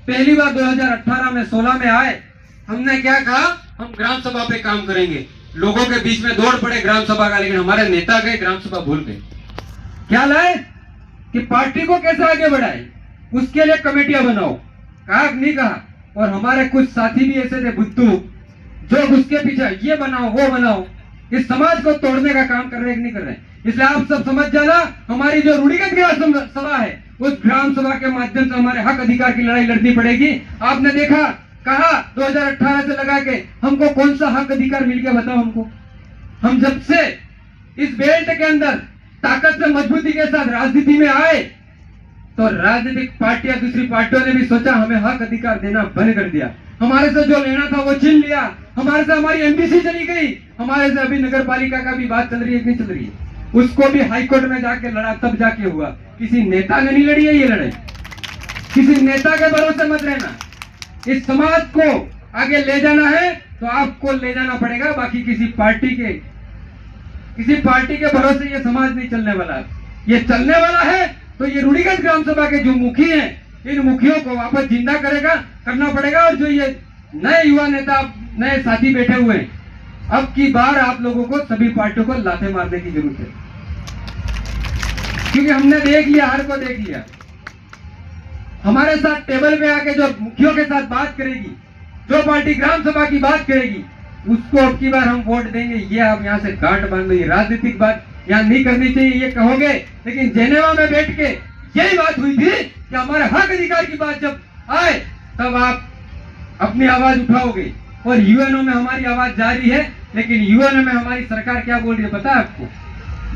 पहली बार 2018 में 16 में आए, हमने क्या कहा, हम ग्राम सभा पे काम करेंगे। लोगों के बीच में दौड़ पड़े ग्राम सभा का, लेकिन हमारे नेता गए ग्राम सभा भूल गए। क्या लाए कि पार्टी को कैसे आगे बढ़ाए, उसके लिए कमेटियां बनाओ, कहा नहीं कहा। और हमारे कुछ साथी भी ऐसे थे बुद्धू, जो उसके पीछे ये बनाओ वो बनाओ, इस समाज को तोड़ने का काम कर रहे हैं, नहीं कर रहे। इसलिए आप सब समझ जाना, हमारी जो रूढ़िगत ग्राम सभा है, उस ग्राम सभा के माध्यम से हमारे हक अधिकार की लड़ाई लड़नी पड़ेगी। आपने देखा, कहा 2018 से लगा के हमको कौन सा हक अधिकार मिल गया, बताओ हमको। हम जब से इस बेल्ट के अंदर ताकत से मजबूती के साथ राजनीति में आए, तो राजनीतिक पार्टियां, दूसरी पार्टियों ने भी सोचा हमें हक अधिकार देना बंद कर दिया। हमारे से जो लेना था वो छीन लिया, हमारे से हमारी एमपीसी चली गई, हमारे से अभी नगर पालिका का भी बात चल रही है, नहीं चल रही है, उसको भी हाईकोर्ट में जाके लड़ा, तब जाके हुआ। किसी नेता ने नहीं लड़ी है ये लड़ाई, किसी नेता के भरोसे मत रहना। इस समाज को आगे ले जाना है तो आपको ले जाना पड़ेगा, बाकी किसी पार्टी के भरोसे ये समाज नहीं चलने वाला। ये चलने वाला है तो ये रूढ़िगत ग्राम सभा के जो मुखी हैं, इन मुखियों को वापस जिंदा करना पड़ेगा। और जो ये नए युवा नेता, नए साथी बैठे हुए हैं, अब की बार आप लोगों को सभी पार्टियों को लाते मारने की जरूरत है, क्योंकि हमने देख लिया, हर को देख लिया। हमारे साथ टेबल पे आके जो मुखियों के साथ बात करेगी, जो पार्टी ग्राम सभा की बात करेगी, उसको अब की बार हम वोट देंगे। ये आप यहाँ से गांठ बांध लो, ये राजनीतिक बात यहाँ नहीं करनी चाहिए, ये कहोगे। लेकिन जेनेवा में बैठ के यही बात हुई थी कि हमारे हक अधिकार की बात जब आए, तब आप अपनी आवाज उठाओगे। और यूएनओ में हमारी आवाज जारी है, लेकिन यूएनओ में हमारी सरकार क्या बोल रही है पता है आपको?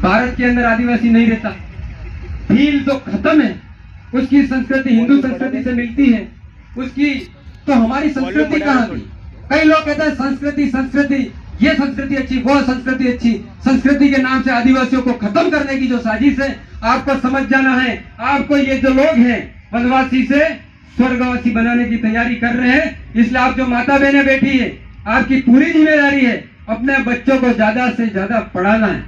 भारत के अंदर आदिवासी नहीं रहता, भील तो खत्म है, उसकी संस्कृति हिंदू संस्कृति से मिलती है उसकी, तो हमारी संस्कृति कहाँ गई? कई लोग कहते हैं संस्कृति, ये संस्कृति अच्छी, वो संस्कृति अच्छी। संस्कृति के नाम से आदिवासियों को खत्म करने की जो साजिश है, आपको समझ जाना है। आपको ये जो लोग हैं वनवासी से स्वर्गवासी बनाने की तैयारी कर रहे हैं। इसलिए आप जो माता बहनें बैठी है, आपकी पूरी जिम्मेदारी है अपने बच्चों को ज्यादा से ज्यादा पढ़ाना है।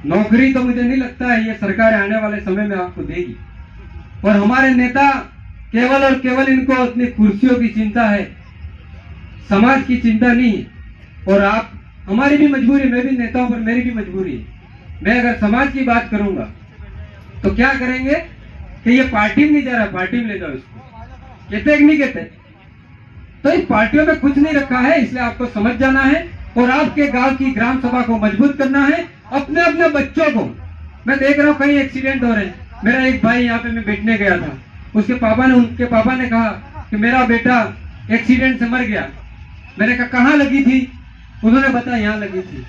नौकरी तो मुझे नहीं लगता है ये सरकार आने वाले समय में आपको देगी। और हमारे नेता केवल और केवल इनको अपनी कुर्सियों की चिंता है, समाज की चिंता नहीं है। और आप, हमारी भी मजबूरी, मैं भी नेताओं पर मेरी भी मजबूरी है। मैं अगर समाज की बात करूंगा तो क्या करेंगे कि ये पार्टी में नहीं जा रहा, पार्टी में ले जाओ इसको, कहते कि नहीं कहते? तो इस पार्टियों में कुछ नहीं रखा है। इसलिए आपको समझ जाना है और आपके गांव की ग्राम सभा को मजबूत करना है। अपने अपने बच्चों को, मैं देख रहा हूँ कई एक्सीडेंट हो रहे हैं। मेरा एक भाई यहाँ पे मैं बैठने गया था, उनके पापा ने कहा कि मेरा बेटा एक्सीडेंट से मर गया। मैंने कहा कहाँ लगी थी? उन्होंने बताया यहाँ लगी थी।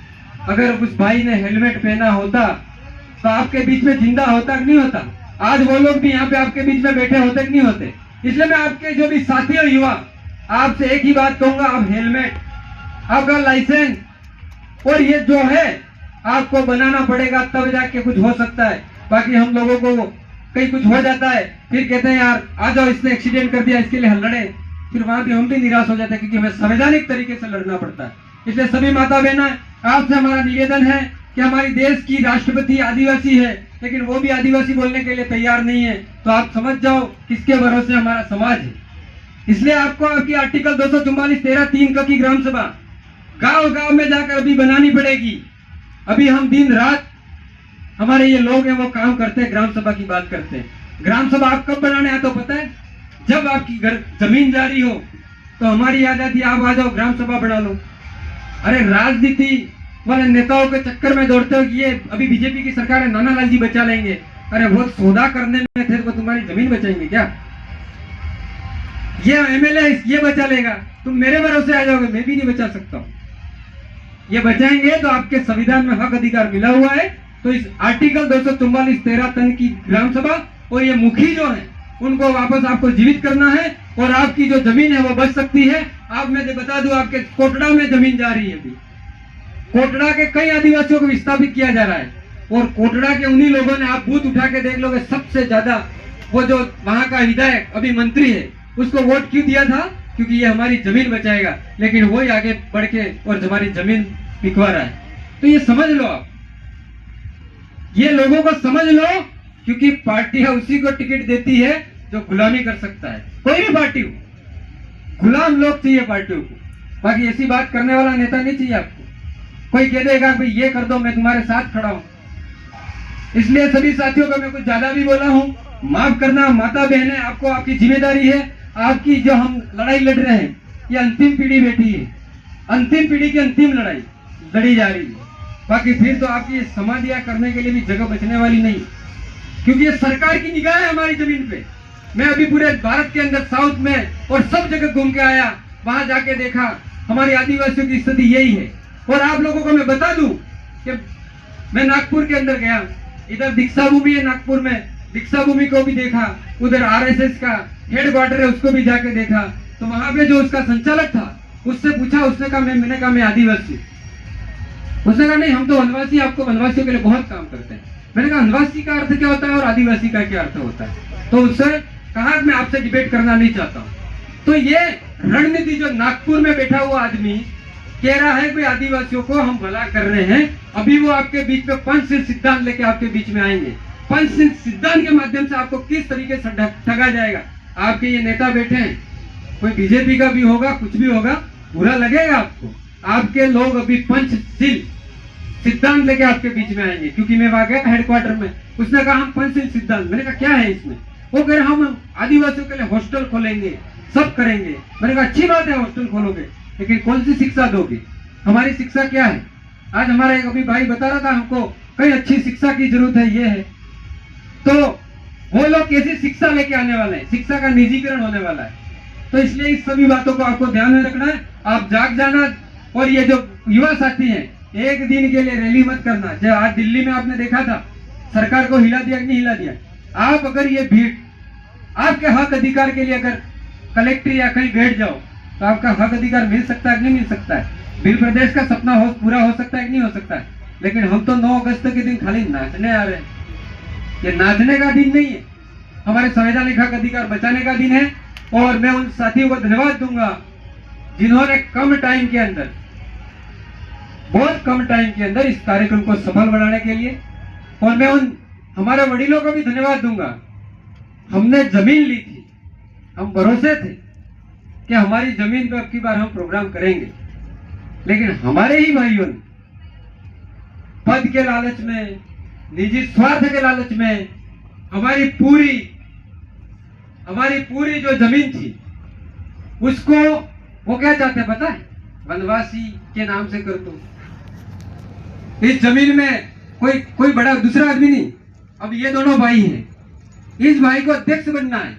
अगर उस भाई ने हेलमेट पहना होता तो आपके बीच में जिंदा होता कि नहीं होता? आज वो लोग भी यहाँ पे आपके बीच में बैठे होते कि नहीं होते? इसलिए मैं आपके जो भी साथी और युवा, आपसे एक ही बात कहूंगा, आप हेलमेट, आपका लाइसेंस और ये जो है आपको बनाना पड़ेगा, तब जाके कुछ हो सकता है। बाकी हम लोगों को कहीं कुछ हो जाता है, फिर कहते हैं यार आ जाओ, इसने एक्सीडेंट कर दिया, इसके लिए लड़े, फिर वहां भी हम भी निराश हो जाते हैं, क्योंकि हमें संवैधानिक तरीके से लड़ना पड़ता है। इसलिए सभी माता बहना, आपसे हमारा निवेदन है कि हमारी देश की राष्ट्रपति आदिवासी है, लेकिन वो भी आदिवासी बोलने के लिए तैयार नहीं है। तो आप समझ जाओ किसके भरोसे हमारा समाज है। इसलिए आपको आपकी आर्टिकल 244(13) की ग्राम सभा गांव गांव में जाकर अभी बनानी पड़ेगी। अभी हम दिन रात, हमारे ये लोग हैं वो काम करते हैं, ग्राम सभा की बात करते हैं। ग्राम सभा आप कब बनाने आते हो पता है? जब आपकी जमीन जारी हो तो हमारी याद आती है, आप आ जाओ ग्राम सभा बना लो। अरे राजनीति वाले नेताओं के चक्कर में दौड़ते हो कि ये अभी बीजेपी की सरकार है, नाना लाल जी बचा लेंगे। अरे वो सौदा करने में थे तो तुम्हारी जमीन बचाएंगे क्या? ये एमएलए ये बचा लेगा, तुम मेरे भरोसे आ जाओगे, मैं भी नहीं बचा सकता हूं। ये बचाएंगे तो आपके संविधान में हक अधिकार मिला हुआ है। तो इस आर्टिकल 244(13) की ग्राम सभा और ये मुखी जो है उनको वापस आपको जीवित करना है, और आपकी जो जमीन है वो बच सकती है। आप मैं बता दूं, आपके कोटड़ा में जमीन जा रही है अभी, कोटड़ा के कई आदिवासियों को विस्थापित किया जा रहा है, और कोटड़ा के उन्हीं लोगों ने, आप बूथ उठा के देख लोगे, सबसे ज्यादा वो जो वहां का विधायक अभी मंत्री है उसको वोट क्यों दिया था? क्योंकि ये हमारी जमीन बचाएगा, लेकिन वो ही आगे बढ़ के और हमारी जमीन बिकवा रहा है। तो ये समझ लो, आप ये लोगों को समझ लो, क्योंकि पार्टियां उसी को टिकट देती है जो गुलामी कर सकता है। कोई भी पार्टी हो, गुलाम लोग चाहिए पार्टियों को। बाकी ऐसी बात करने वाला नेता नहीं चाहिए आपको। कोई कह देगा भाई ये कर दो, मैं तुम्हारे साथ खड़ा हूं। इसलिए सभी साथियों को मैं कुछ ज्यादा भी बोला हूं, माफ करना। माता बहनें, आपको आपकी जिम्मेदारी है। आपकी जो हम लड़ाई लड़ रहे हैं, ये अंतिम पीढ़ी बैठी है, अंतिम पीढ़ी की अंतिम लड़ाई लड़ी जा रही है। बाकी फिर तो आपकी समाधियां करने के लिए भी जगह बचने वाली नहीं, क्योंकि ये सरकार की निगाह है हमारी जमीन पे। मैं अभी पूरे भारत के अंदर साउथ में और सब जगह घूम के आया, वहां जाके देखा हमारे आदिवासियों की स्थिति यही है। और आप लोगों को मैं बता दूं कि मैं नागपुर के अंदर गया, इधर दीक्षा भूमि है नागपुर में, दीक्षा भूमि को भी देखा, उधर आरएसएस का हेडक्वार्टर है उसको भी जाके देखा। तो वहां पे जो उसका संचालक था, उससे पूछा, उसने कहा मैंने कहा मैं आदिवासी। उसने कहा नहीं, हम तो वनवासी, आपको वनवासियों के लिए बहुत काम करते हैं। मैंने कहा वनवासी का अर्थ क्या होता है और आदिवासी का क्या अर्थ होता है? तो उससे कहा मैं आपसे डिबेट करना नहीं चाहता हूँ। तो ये रणनीति जो नागपुर में बैठा हुआ आदमी कह रहा है कि आदिवासियों को हम भला कर रहे हैं, अभी वो आपके बीच में पंचशील सिद्धांत लेके आपके बीच में आएंगे। पंचशील सिद्धांत के माध्यम से आपको किस तरीके से ठगा जाएगा। आपके ये नेता बैठे हैं, कोई बीजेपी का भी होगा, कुछ भी होगा, बुरा लगेगा आपको। आपके लोग अभी पंचशील सिद्धांत लेके आपके बीच में आएंगे। क्योंकि मैं वहां गया हेडक्वार्टर में, उसने कहा हम पंचशील सिद्धांत, मैंने कहा क्या है इसमें? वो कह रहे हम आदिवासियों के लिए हॉस्टल खोलेंगे, सब करेंगे। मैंने कहा अच्छी बात है हॉस्टल खोलोगे, लेकिन कौन सी शिक्षा दोगे? हमारी शिक्षा क्या है? आज हमारा एक अभी भाई बता रहा था हमको कई अच्छी शिक्षा की जरूरत है, ये है। तो वो लोग कैसी शिक्षा लेके आने वाले हैं? शिक्षा का निजीकरण होने वाला है। तो इसलिए इस सभी बातों को आपको ध्यान में रखना है। आप जाग जाना। और ये जो युवा साथी हैं, एक दिन के लिए रैली मत करना। जो आज दिल्ली में आपने देखा था, सरकार को हिला दिया कि नहीं हिला दिया? आप अगर ये भीड़ आपके हक अधिकार के लिए अगर कलेक्टर या कहीं बैठ जाओ, तो आपका हक अधिकार मिल सकता है कि नहीं मिल सकता है? बिल प्रदेश का सपना पूरा हो सकता है कि नहीं हो सकता है? लेकिन हम तो 9 अगस्त के दिन खाली नाचने आ रहे हैं। ये नाचने का दिन नहीं है, हमारे संवैधानिक हक अधिकार बचाने का दिन है। और मैं उन साथियों को धन्यवाद दूंगा जिन्होंने कम टाइम के अंदर, बहुत कम टाइम के अंदर इस कार्यक्रम को सफल बनाने के लिए। और मैं उन हमारे वडीलों को भी धन्यवाद दूंगा। हमने जमीन ली थी, हम भरोसे थे कि हमारी जमीन पे अब की बार हम प्रोग्राम करेंगे, लेकिन हमारे ही भाइयों ने पद के लालच में, निजी स्वार्थ के लालच में हमारी पूरी जो जमीन थी उसको, वो क्या चाहते हैं पता है? वनवासी के नाम से कर दो। इस जमीन में कोई बड़ा दूसरा आदमी नहीं, अब ये दोनों भाई हैं। इस भाई को अध्यक्ष बनना है,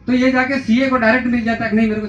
तो ये जाके सीए को डायरेक्ट मिल जाता है कि नहीं मेरे को